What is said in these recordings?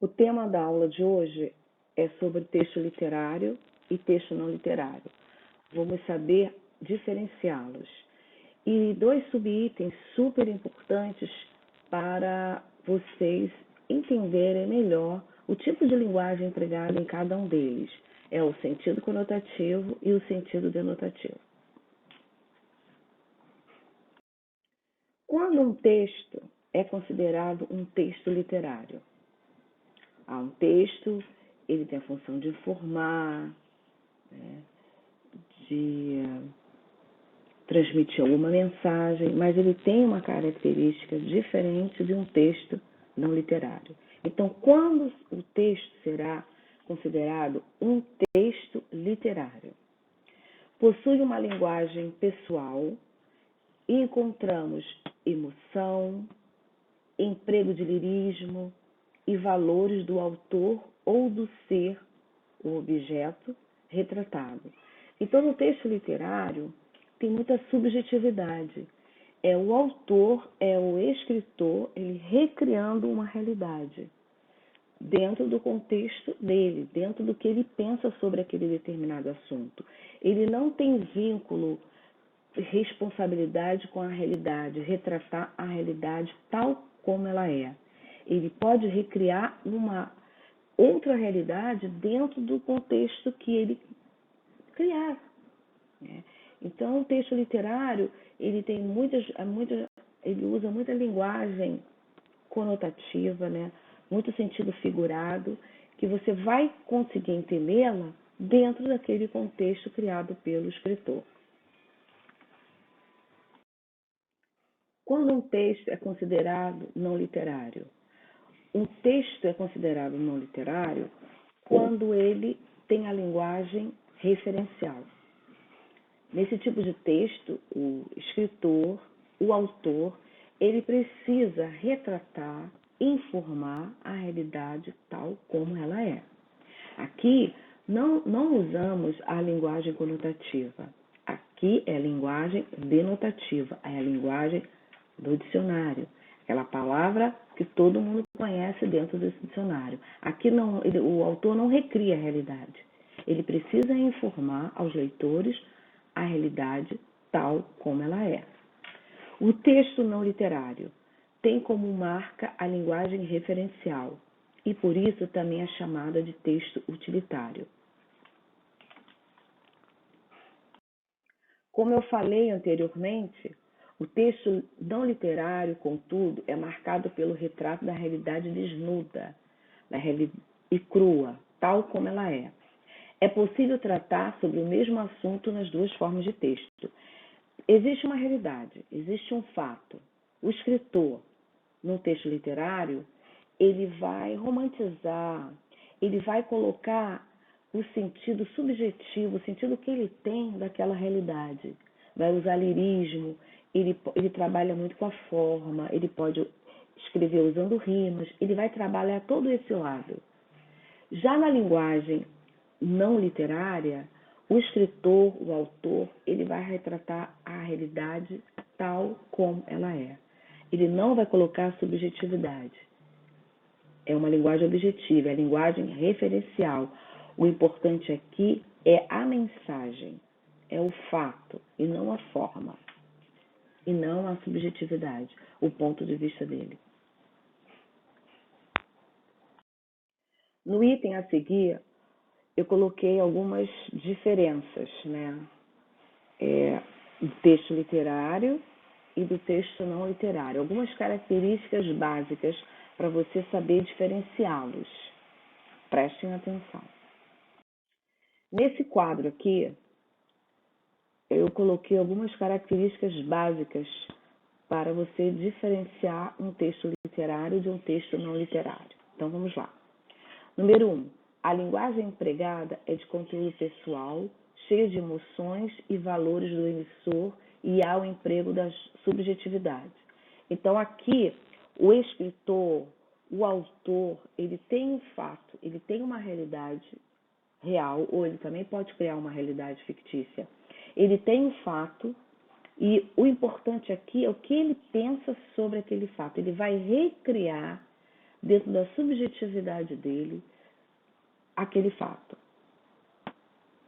O tema da aula de hoje é sobre texto literário e texto não literário. Vamos saber diferenciá-los. E dois subitens super importantes para vocês entenderem melhor o tipo de linguagem empregada em cada um deles. É o sentido conotativo e o sentido denotativo. Quando um texto é considerado um texto literário? Um texto, ele tem a função de informar, de transmitir alguma mensagem, mas ele tem uma característica diferente de um texto não literário. Então, quando o texto será considerado um texto literário? Possui uma linguagem pessoal e encontramos emoção, emprego de lirismo e valores do autor ou do ser, o objeto, retratado. Então, no texto literário, tem muita subjetividade. É o autor, é o escritor, ele recriando uma realidade dentro do contexto dele, dentro do que ele pensa sobre aquele determinado assunto. Ele não tem vínculo, responsabilidade com a realidade, retratar a realidade tal como ela é. Ele pode recriar uma outra realidade dentro do contexto que ele criar. Então, o texto literário, ele tem ele usa muita linguagem conotativa, muito sentido figurado, que você vai conseguir entendê-la dentro daquele contexto criado pelo escritor. Quando um texto é considerado não literário? Um texto é considerado não literário quando ele tem a linguagem referencial. Nesse tipo de texto, o escritor, o autor, ele precisa retratar, informar a realidade tal como ela é. Aqui não usamos a linguagem conotativa. Aqui é a linguagem denotativa, é a linguagem do dicionário. Aquela palavra que todo mundo conhece dentro desse dicionário. Aqui o autor não recria a realidade. Ele precisa informar aos leitores a realidade tal como ela é. O texto não literário tem como marca a linguagem referencial e por isso também é chamada de texto utilitário. Como eu falei anteriormente, o texto não literário, contudo, é marcado pelo retrato da realidade desnuda e crua, tal como ela é. É possível tratar sobre o mesmo assunto nas duas formas de texto. Existe uma realidade, existe um fato. O escritor, no texto literário, ele vai romantizar, ele vai colocar o sentido subjetivo, o sentido que ele tem daquela realidade. Vai usar lirismo, ele trabalha muito com a forma, ele pode escrever usando rimas, ele vai trabalhar todo esse lado. Já na linguagem não literária, o escritor, o autor, ele vai retratar a realidade tal como ela é. Ele não vai colocar subjetividade. É uma linguagem objetiva, é a linguagem referencial. O importante aqui é a mensagem, é o fato e não a forma, e não a subjetividade, o ponto de vista dele. No item a seguir, eu coloquei algumas diferenças, do texto literário e do texto não literário. Algumas características básicas para você saber diferenciá-los. Prestem atenção. Nesse quadro aqui, eu coloquei algumas características básicas para você diferenciar um texto literário de um texto não literário. Então, vamos lá. Número 1. A linguagem empregada é de conteúdo pessoal, cheia de emoções e valores do emissor e há o emprego das subjetividades. Então, aqui, o escritor, o autor, ele tem um fato, ele tem uma realidade real, ou ele também pode criar uma realidade fictícia. Ele tem um fato e o importante aqui é o que ele pensa sobre aquele fato. Ele vai recriar dentro da subjetividade dele, aquele fato.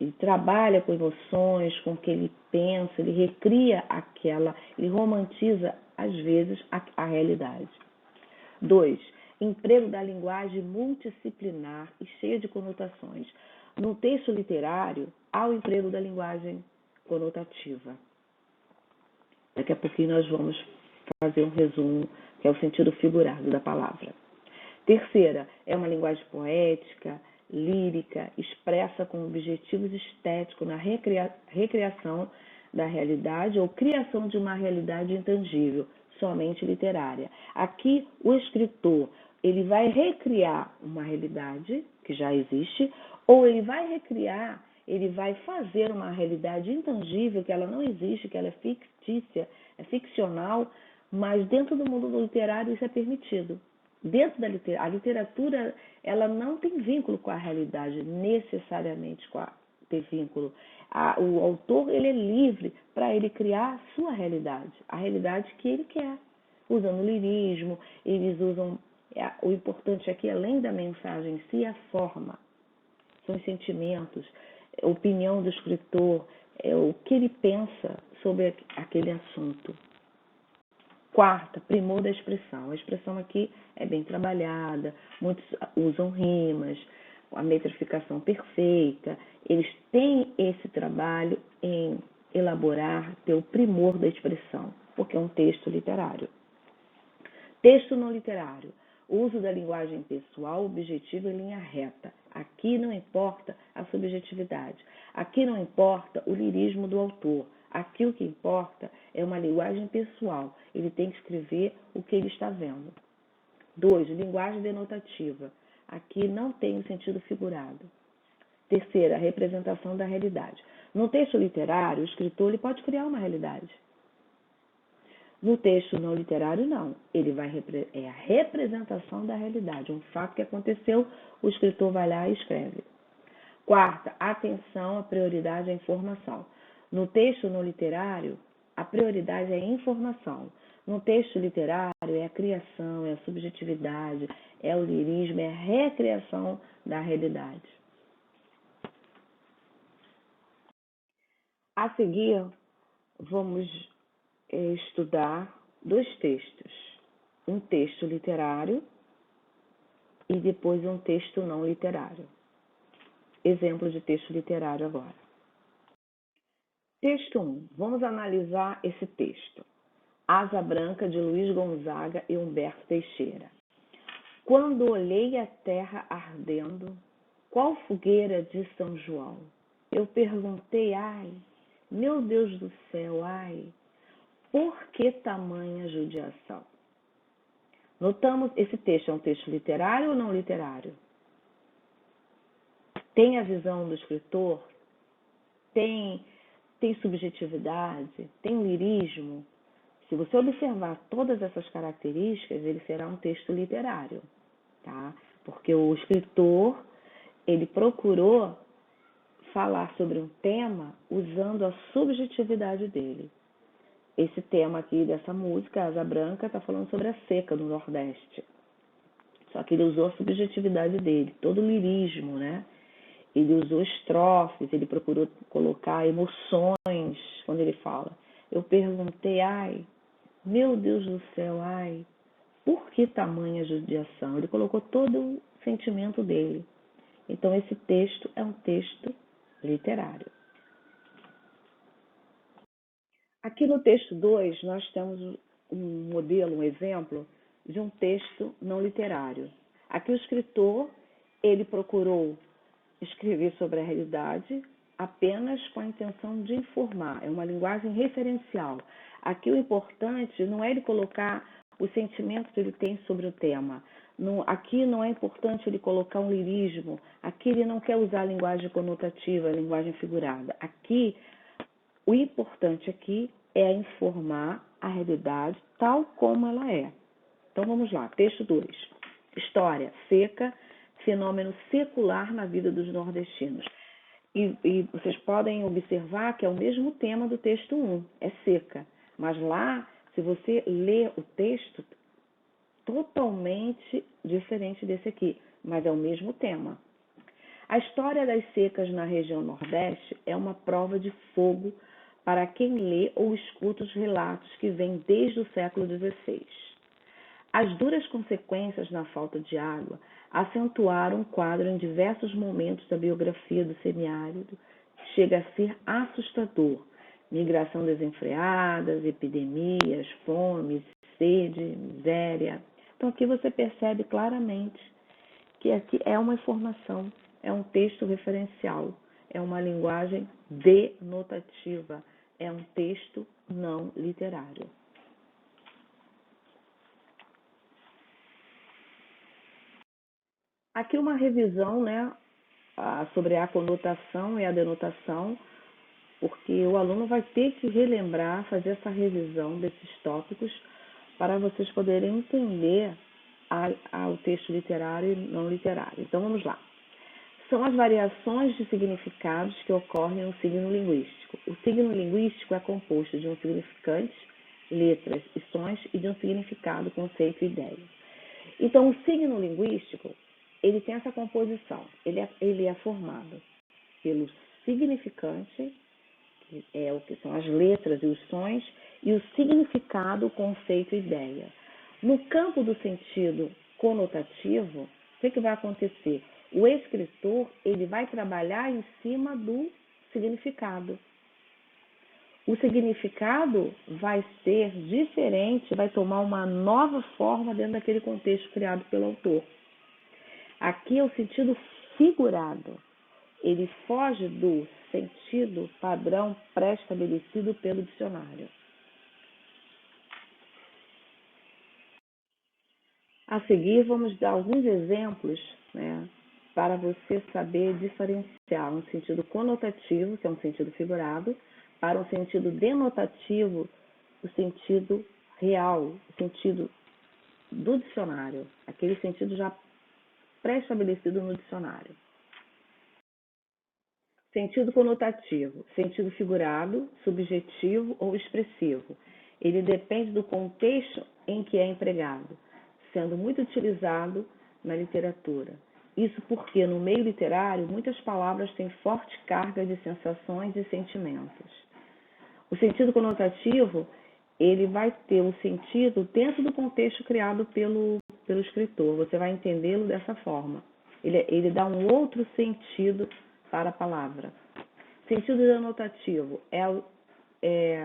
Ele trabalha com emoções, com o que ele pensa, ele recria ele romantiza, às vezes, a realidade. 2. Emprego da linguagem multidisciplinar e cheia de conotações. No texto literário, há o emprego da linguagem conotativa. Daqui a pouquinho nós vamos fazer um resumo, que é o sentido figurado da palavra. Terceira, é uma linguagem poética, lírica, expressa com objetivos estéticos na recriação da realidade ou criação de uma realidade intangível, somente literária. Aqui, o escritor, ele vai recriar uma realidade que já existe, ou ele vai fazer uma realidade intangível, que ela não existe, que ela é fictícia, é ficcional, mas dentro do mundo literário isso é permitido. Dentro da literatura, a literatura, ela não tem vínculo com a realidade, necessariamente ter vínculo. O autor, ele é livre para ele criar a sua realidade, a realidade que ele quer, usando lirismo. Eles usam, o importante aqui, além da mensagem em si, é a forma, são os sentimentos, a opinião do escritor, o que ele pensa sobre aquele assunto. Quarta, primor da expressão. A expressão aqui é bem trabalhada, muitos usam rimas, a metrificação perfeita. Eles têm esse trabalho em elaborar, ter o primor da expressão, porque é um texto literário. Texto não literário. O uso da linguagem pessoal, objetiva em linha reta. Aqui não importa a subjetividade. Aqui não importa o lirismo do autor. Aqui o que importa é uma linguagem pessoal. Ele tem que escrever o que ele está vendo. 2. Linguagem denotativa. Aqui não tem o sentido figurado. Terceira, a representação da realidade. No texto literário, o escritor ele pode criar uma realidade. No texto não literário, não. É a representação da realidade. Um fato que aconteceu, o escritor vai lá e escreve. Quarta, atenção, a prioridade à informação. No texto não literário, a prioridade é a informação. No texto literário, é a criação, é a subjetividade, é o lirismo, é a recriação da realidade. A seguir, vamos estudar 2 textos. Um texto literário e depois um texto não literário. Exemplo de texto literário agora. Texto 1. Vamos analisar esse texto. Asa Branca, de Luiz Gonzaga e Humberto Teixeira. Quando olhei a terra ardendo, qual fogueira de São João? Eu perguntei, ai, meu Deus do céu, ai, por que tamanha judiação? Notamos, esse texto é um texto literário ou não literário? Tem a visão do escritor? Tem subjetividade? Tem lirismo? Se você observar todas essas características, ele será um texto literário, tá? Porque o escritor, ele procurou falar sobre um tema usando a subjetividade dele. Esse tema aqui dessa música, Asa Branca, está falando sobre a seca do Nordeste. Só que ele usou a subjetividade dele, todo o lirismo, né? Ele usou estrofes, ele procurou colocar emoções quando ele fala. Eu perguntei, ai, meu Deus do céu, ai, por que tamanha judiação? Ele colocou todo o sentimento dele. Então, esse texto é um texto literário. Aqui no texto 2, nós temos um modelo, um exemplo de um texto não literário. Aqui o escritor, ele procurou escrever sobre a realidade apenas com a intenção de informar. É uma linguagem referencial. Aqui o importante não é ele colocar os sentimentos que ele tem sobre o tema. Aqui não é importante ele colocar um lirismo. Aqui ele não quer usar a linguagem conotativa, a linguagem figurada. Aqui, o importante aqui é informar a realidade tal como ela é. Então vamos lá, texto 2. História, seca, fenômeno secular na vida dos nordestinos. E vocês podem observar que é o mesmo tema do texto 1, é seca. Mas lá, se você ler o texto totalmente diferente desse aqui, mas é o mesmo tema. A história das secas na região Nordeste é uma prova de fogo para quem lê ou escuta os relatos que vêm desde o século XVI. As duras consequências na falta de água acentuaram o quadro em diversos momentos da biografia do semiárido. Chega a ser assustador. Migração desenfreada, epidemias, fome, sede, miséria. Então aqui você percebe claramente que aqui é uma informação, é um texto referencial, é uma linguagem denotativa, é um texto não literário. Aqui uma revisão, né, sobre a conotação e a denotação, porque o aluno vai ter que relembrar, fazer essa revisão desses tópicos para vocês poderem entender o texto literário e não literário. Então, vamos lá. São as variações de significados que ocorrem no signo linguístico. O signo linguístico é composto de um significante, letras e sons, e de um significado, conceito e ideia. Então, o signo linguístico, ele tem essa composição. Ele é formado pelo significante, que é o que são as letras e os sons, e o significado, conceito e ideia. No campo do sentido conotativo, o que vai acontecer? O escritor, ele vai trabalhar em cima do significado. O significado vai ser diferente, vai tomar uma nova forma dentro daquele contexto criado pelo autor. Aqui é o sentido figurado. Ele foge do sentido padrão pré-estabelecido pelo dicionário. A seguir, vamos dar alguns exemplos, né, para você saber diferenciar um sentido conotativo, que é um sentido figurado, para um sentido denotativo, o sentido real, o sentido do dicionário, aquele sentido já pré-estabelecido no dicionário. Sentido conotativo, sentido figurado, subjetivo ou expressivo. Ele depende do contexto em que é empregado, sendo muito utilizado na literatura. Isso porque, no meio literário, muitas palavras têm forte carga de sensações e sentimentos. O sentido conotativo, ele vai ter um sentido dentro do contexto criado pelo escritor. Você vai entendê-lo dessa forma. Ele dá um outro sentido para a palavra. Sentido denotativo é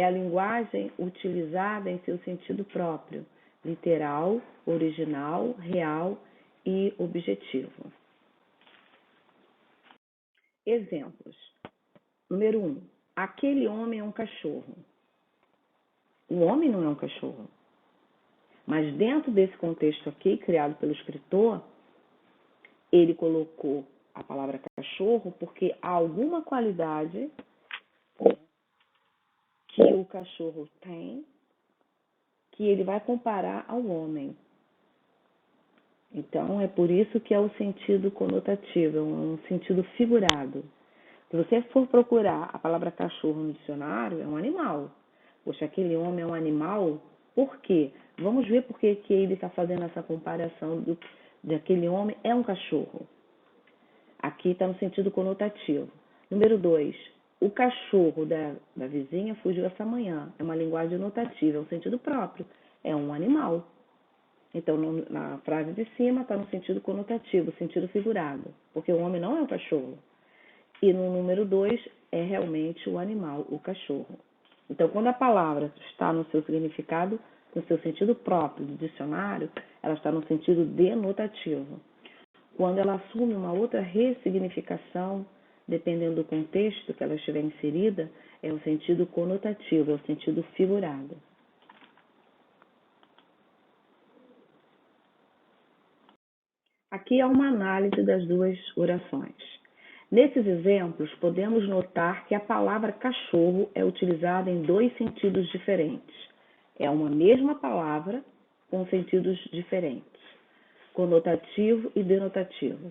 a linguagem utilizada em seu sentido próprio, literal, original, real e objetivo. Exemplos. Número 1. Aquele homem é um cachorro. O homem não é um cachorro. Mas dentro desse contexto aqui, criado pelo escritor, ele colocou a palavra cachorro porque há alguma qualidade que o cachorro tem que ele vai comparar ao homem. Então, é por isso que é o sentido conotativo, é um sentido figurado. Se você for procurar a palavra cachorro no dicionário, é um animal. Poxa, aquele homem é um animal, por quê? Vamos ver por que ele está fazendo essa comparação de aquele homem é um cachorro. Aqui está no sentido conotativo. Número 2, o cachorro da vizinha fugiu essa manhã. É uma linguagem notativa, é um sentido próprio. É um animal. Então, na frase de cima está no sentido conotativo, sentido figurado. Porque o homem não é um cachorro. E no número 2 é realmente o animal, o cachorro. Então, quando a palavra está no seu significado, no seu sentido próprio do dicionário, ela está no sentido denotativo. Quando ela assume uma outra ressignificação, dependendo do contexto que ela estiver inserida, é o sentido conotativo, é o sentido figurado. Aqui é uma análise das duas orações. Nesses exemplos, podemos notar que a palavra cachorro é utilizada em dois sentidos diferentes. É uma mesma palavra com sentidos diferentes, conotativo e denotativo.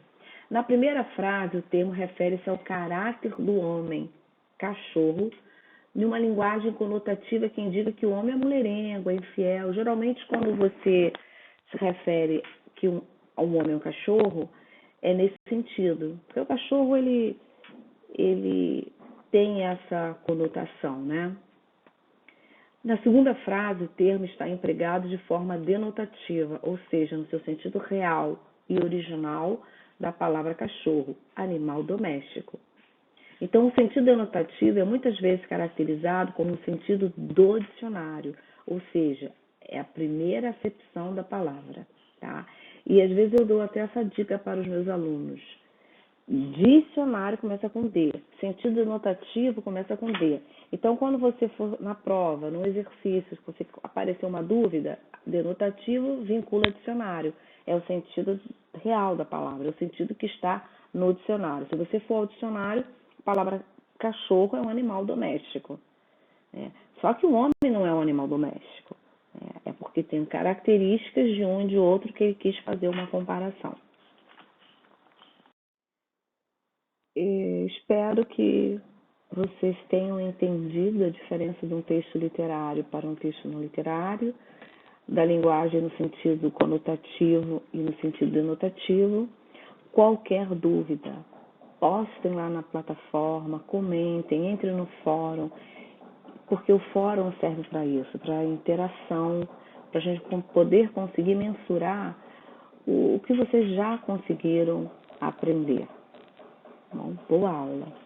Na primeira frase, o termo refere-se ao caráter do homem, cachorro, numa linguagem conotativa que indica que o homem é mulherengo, é infiel. Geralmente, quando você se refere que a um homem e um cachorro, é nesse sentido. Porque o cachorro, ele tem essa conotação, né? Na segunda frase, o termo está empregado de forma denotativa, ou seja, no seu sentido real e original da palavra cachorro, animal doméstico. Então, o sentido denotativo é muitas vezes caracterizado como o sentido do dicionário, ou seja, é a primeira acepção da palavra, tá? E às vezes eu dou até essa dica para os meus alunos. Dicionário começa com D, sentido denotativo começa com D. Então, quando você for na prova, no exercício, se você aparecer uma dúvida, denotativo vincula dicionário. É o sentido real da palavra, é o sentido que está no dicionário. Se você for ao dicionário, a palavra cachorro é um animal doméstico. Só que o homem não é um animal doméstico. É porque tem características de um e de outro que ele quis fazer uma comparação. Espero que vocês tenham entendido a diferença de um texto literário para um texto não literário, da linguagem no sentido conotativo e no sentido denotativo. Qualquer dúvida, postem lá na plataforma, comentem, entrem no fórum, porque o fórum serve para isso, para interação, para a gente poder conseguir mensurar o que vocês já conseguiram aprender. Bom, boa aula.